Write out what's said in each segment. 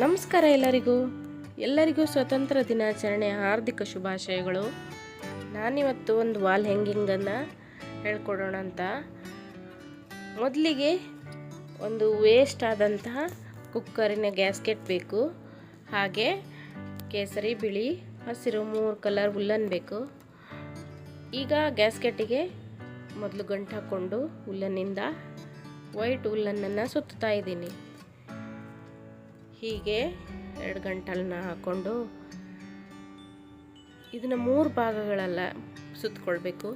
ನಮಸ್ಕಾರ ಎಲ್ಲರಿಗೂ ಸ್ವತಂತ್ರ ದಿನಾಚರಣೆಯ ಹಾರ್ದಿಕ ಶುಭಾಶಯಗಳು. ನಾನಿವತ್ತು ಒಂದು ವಾಲ್ ಹ್ಯಾಂಗಿಂಗನ್ನು ಹೇಳ್ಕೊಡೋಣ ಅಂತ. ಮೊದಲಿಗೆ ಒಂದು ವೇಸ್ಟ್ ಆದಂತಹ ಕುಕ್ಕರಿನ ಗ್ಯಾಸ್ಕೆಟ್ ಬೇಕು. ಹಾಗೆ ಕೇಸರಿ, ಬಿಳಿ, ಹಸಿರು 3 ಕಲರ್ ಉಲ್ಲನ್ ಬೇಕು. ಈಗ ಗ್ಯಾಸ್ಕೆಟಿಗೆ ಮೊದಲು ಗಂಟು ಹಾಕ್ಕೊಂಡು ಉಲ್ಲನ್ನಿಂದ ವೈಟ್ ಉಲ್ಲನ್ನನ್ನು ಸುತ್ತಾ ಇದ್ದೀನಿ. ಹೀಗೆ 2 ಗಂಟಲನ್ನ ಹಾಕ್ಕೊಂಡು ಇದನ್ನು 3 ಭಾಗಗಳೆಲ್ಲ ಸುತ್ತಕೊಳ್ಬೇಕು.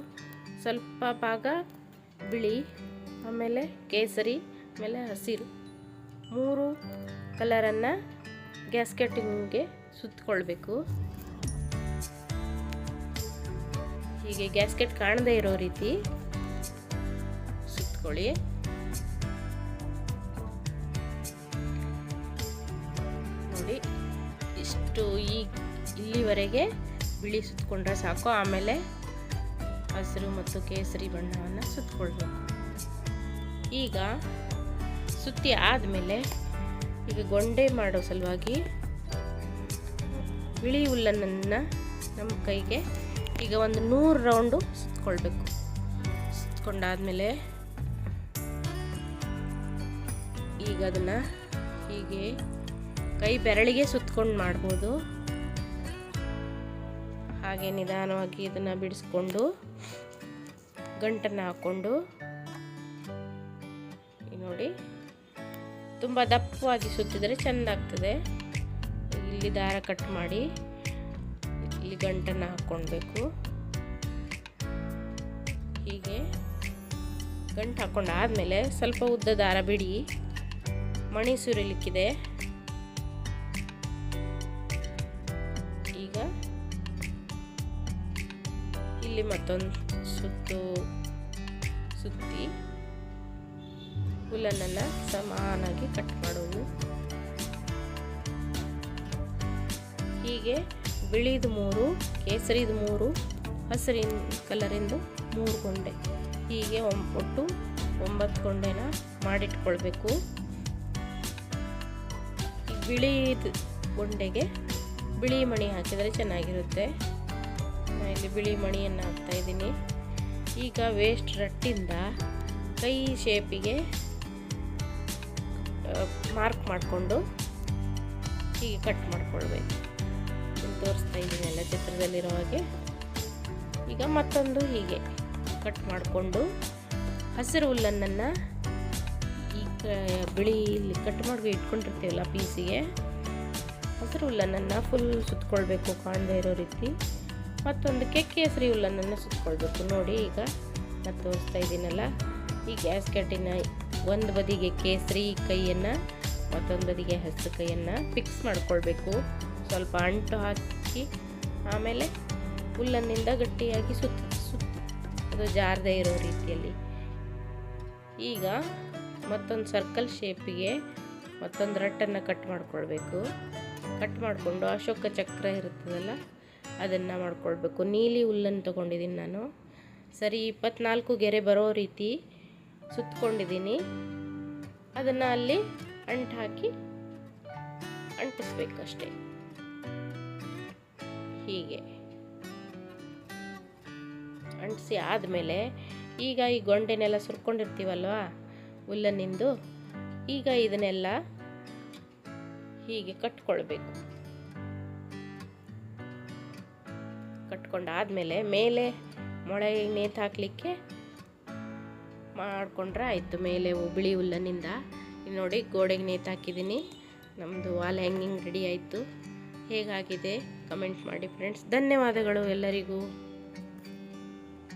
ಸ್ವಲ್ಪ ಭಾಗ ಬಿಳಿ, ಆಮೇಲೆ ಕೇಸರಿ, ಆಮೇಲೆ ಹಸಿರು 3 ಕಲರನ್ನು ಗ್ಯಾಸ್ಕೆಟಿಂಗ್ಗೆ ಸುತ್ತಕೊಳ್ಬೇಕು. ಹೀಗೆ ಗ್ಯಾಸ್ಕೆಟ್ ಕಾಣದೇ ಇರೋ ರೀತಿ ಸುತ್ತಕೊಳ್ಳಿ. ನೋಡಿ, ಇಷ್ಟು ಇಲ್ಲಿವರೆಗೆ ಬಿಳಿ ಸುತ್ತಕೊಂಡ್ರೆ ಸಾಕು. ಆಮೇಲೆ ಹಸಿರು ಮತ್ತು ಕೇಸರಿ ಬಣ್ಣವನ್ನು ಸುತ್ತಕೊಳ್ಬೇಕು. ಈಗ ಸುತ್ತಿ ಆದಮೇಲೆ ಈಗ ಗೊಂಡೆ ಮಾಡೋ ಸಲುವಾಗಿ ಬಿಳಿ ಉಲ್ಲನನ್ನು ನಮ್ಮ ಕೈಗೆ ಈಗ ಒಂದು 100 ರೌಂಡು ಸುತ್ತಕೊಳ್ಬೇಕು. ಸುತ್ತಕೊಂಡಾದ್ಮೇಲೆ ಈಗ ಅದನ್ನು ಹೀಗೆ ಕೈ ಬೆರಳಿಗೆ ಸುತ್ತಕೊಂಡು ಮಾಡ್ಬೋದು. ಹಾಗೆ ನಿಧಾನವಾಗಿ ಇದನ್ನು ಬಿಡಿಸ್ಕೊಂಡು ಗಂಟನ್ನು ಹಾಕ್ಕೊಂಡು ನೋಡಿ, ತುಂಬ ದಪ್ಪವಾಗಿ ಸುತ್ತಿದರೆ ಚೆಂದ ಆಗ್ತದೆ. ಇಲ್ಲಿ ದಾರ ಕಟ್ ಮಾಡಿ ಇಲ್ಲಿ ಗಂಟನ್ನು ಹಾಕ್ಕೊಳ್ಬೇಕು. ಹೀಗೆ ಗಂಟು ಹಾಕ್ಕೊಂಡಾದ್ಮೇಲೆ ಸ್ವಲ್ಪ ಉದ್ದ ದಾರ ಬಿಡಿ, ಮಣಿ ಸುರಿಲಿಕ್ಕಿದೆ. ಈಗ ಇಲ್ಲಿ ಮತ್ತೊಂದು ಸುತ್ತಿ ಉಲ್ಲನನ್ನು ಸಮಾನಾಗಿ ಕಟ್ ಮಾಡೋದು. ಹೀಗೆ ಬಿಳಿದು 3, ಕೇಸರಿದು 3, ಹಸಿರಿನ ಕಲರಿಂದು 3 ಗೊಂಡೆ, ಹೀಗೆ ಒಟ್ಟು 9 ಗೊಂಡೆನ ಮಾಡಿಟ್ಕೊಳ್ಬೇಕು. ಬಿಳಿದು ಗೊಂಡೆಗೆ ಬಿಳಿ ಮಣಿ ಹಾಕಿದರೆ ಚೆನ್ನಾಗಿರುತ್ತೆ. ನಾನು ಇಲ್ಲಿ ಬಿಳಿ ಮಣಿಯನ್ನು ಹಾಕ್ತಾ ಇದ್ದೀನಿ. ಈಗ ವೇಸ್ಟ್ ರಟ್ಟಿಂದ ಕೈ ಶೇಪಿಗೆ ಮಾರ್ಕ್ ಮಾಡಿಕೊಂಡು ಹೀಗೆ ಕಟ್ ಮಾಡ್ಕೊಳ್ಬೇಕು. ತೋರಿಸ್ತಾ ಇದ್ದೀನಿ ಎಲ್ಲ ಚಿತ್ರದಲ್ಲಿರೋ ಹಾಗೆ. ಈಗ ಮತ್ತೊಂದು ಹೀಗೆ ಕಟ್ ಮಾಡಿಕೊಂಡು ಹಸಿರು ಹುಲ್ಲನ್ನು ಬಿಳಿ ಇಲ್ಲಿ ಕಟ್ ಮಾಡಿ ಇಟ್ಕೊಂಡಿರ್ತೀವಲ್ಲ ಪೀಸಿಗೆ, ಹಸಿರು ಹುಲ್ಲನ್ನು ಫುಲ್ ಸುತ್ತಕೊಳ್ಬೇಕು ಕಾಣದೇ ಇರೋ ರೀತಿ. ಮತ್ತೊಂದಕ್ಕೆ ಕೇಸರಿ ಹುಲ್ಲನ್ನು ಸುತ್ತಕೊಳ್ಬೇಕು. ನೋಡಿ, ಈಗ ನಾನು ತೋರಿಸ್ತಾ ಇದ್ದೀನಲ್ಲ, ಈ ಗ್ಯಾಸ್ಕೆಟಿನ ಒಂದು ಬದಿಗೆ ಕೇಸರಿ ಕೈಯನ್ನು, ಮತ್ತೊಂದು ಬದಿಗೆ ಹಸಿರು ಕೈಯನ್ನು ಫಿಕ್ಸ್ ಮಾಡ್ಕೊಳ್ಬೇಕು. ಸ್ವಲ್ಪ ಅಂಟು ಹಾಕಿ ಆಮೇಲೆ ಹುಲ್ಲನ್ನಿಂದ ಗಟ್ಟಿಯಾಗಿ ಸುತ್ತಿ ಅದು ಜಾರದೇ ಇರೋ ರೀತಿಯಲ್ಲಿ. ಈಗ ಮತ್ತೊಂದು ಸರ್ಕಲ್ ಶೇಪಿಗೆ ಮತ್ತೊಂದು ರಟ್ಟನ್ನು ಕಟ್ ಮಾಡ್ಕೊಳ್ಬೇಕು. ಕಟ್ ಮಾಡಿಕೊಂಡು ಅಶೋಕ ಚಕ್ರ ಇರುತ್ತದಲ್ಲ ಅದನ್ನು ಮಾಡ್ಕೊಳ್ಬೇಕು. ನೀಲಿ ಹುಲ್ಲನ್ನು ತೊಗೊಂಡಿದ್ದೀನಿ ನಾನು. ಸರಿ 24 ಗೆರೆ ಬರೋ ರೀತಿ ಸುತ್ತಕೊಂಡಿದ್ದೀನಿ. ಅದನ್ನು ಅಲ್ಲಿ ಅಂಟು ಹಾಕಿ ಅಂಟಿಸ್ಬೇಕು ಅಷ್ಟೇ. ಹೀಗೆ ಅಂಟಿಸಿ ಆದಮೇಲೆ ಈಗ ಈ ಗೊಂಡೆನೆಲ್ಲ ಸುರ್ಕೊಂಡಿರ್ತೀವಲ್ವಾ ಹುಲ್ಲನ್ನಿಂದು, ಈಗ ಇದನ್ನೆಲ್ಲ ಹೀಗೆ ಕಟ್ಕೊಳ್ಬೇಕು. ಕಟ್ಕೊಂಡಾದ್ಮೇಲೆ ಮೇಲೆ ಮೊಳೆ ನೇತು ಹಾಕಲಿಕ್ಕೆ ಮಾಡಿಕೊಂಡ್ರೆ ಆಯಿತು. ಮೇಲೆ ಬಿಳಿ ಹುಲ್ಲನ್ನಿಂದ ನೋಡಿ ಗೋಡೆಗೆ ನೇತು ಹಾಕಿದ್ದೀನಿ. ನಮ್ಮದು ವಾಲ್ ಹ್ಯಾಂಗಿಂಗ್ ರೆಡಿ ಆಯಿತು. ಹೇಗಾಗಿದೆ ಕಮೆಂಟ್ ಮಾಡಿ ಫ್ರೆಂಡ್ಸ್. ಧನ್ಯವಾದಗಳು ಎಲ್ಲರಿಗೂ.